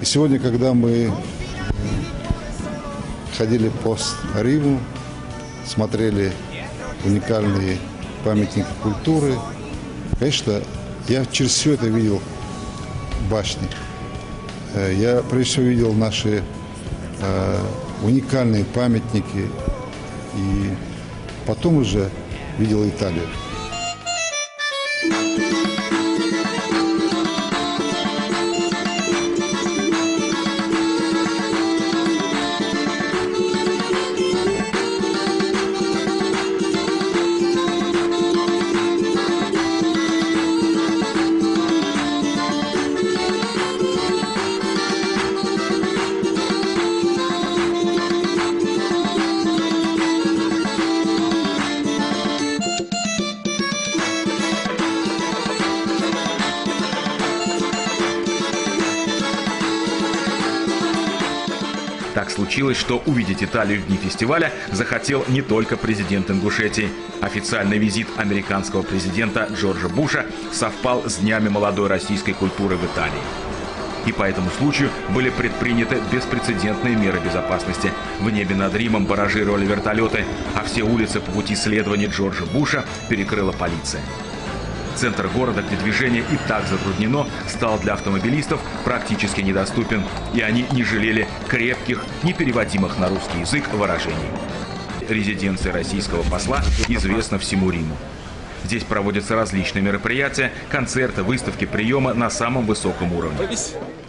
И сегодня, когда мы ходили по Риму, смотрели уникальные памятники культуры, конечно, я через все это видел башни. Я прежде всего видел наши уникальные памятники и потом уже видел Италию. Так случилось, что увидеть Италию в дни фестиваля захотел не только президент Ингушетии. Официальный визит американского президента Джорджа Буша совпал с днями молодой российской культуры в Италии. И по этому случаю были предприняты беспрецедентные меры безопасности. В небе над Римом баражировали вертолеты, а все улицы по пути следования Джорджа Буша перекрыла полиция. Центр города, где движение и так затруднено, стал для автомобилистов практически недоступен, и они не жалели крепких, непереводимых на русский язык выражений. Резиденция российского посла известна всему Риму. Здесь проводятся различные мероприятия, концерты, выставки, приемы на самом высоком уровне.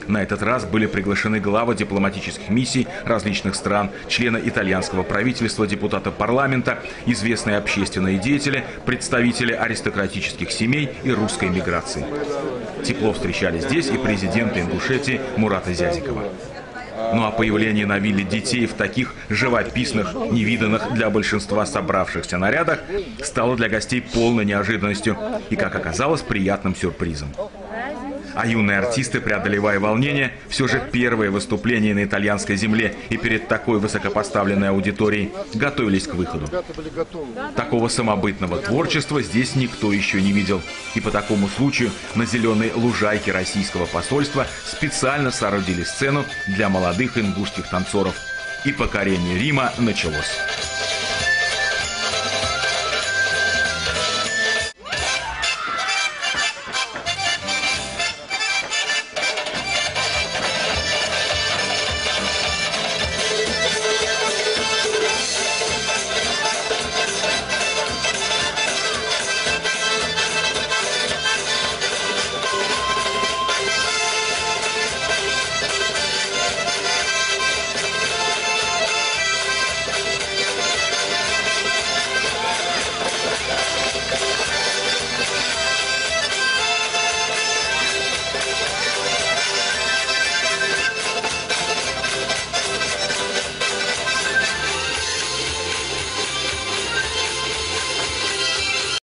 На этот раз были приглашены главы дипломатических миссий различных стран, члены итальянского правительства, депутаты парламента, известные общественные деятели, представители аристократических семей и русской миграции. Тепло встречали здесь и президента Ингушетии Мурата Зязикова. Ну а появление на вилле детей в таких живописных, невиданных для большинства собравшихся нарядах стало для гостей полной неожиданностью и, как оказалось, приятным сюрпризом. А юные артисты, преодолевая волнение, все же первые выступления на итальянской земле и перед такой высокопоставленной аудиторией готовились к выходу. Такого самобытного творчества здесь никто еще не видел. И по такому случаю на зеленой лужайке российского посольства специально соорудили сцену для молодых ингушских танцоров. И покорение Рима началось.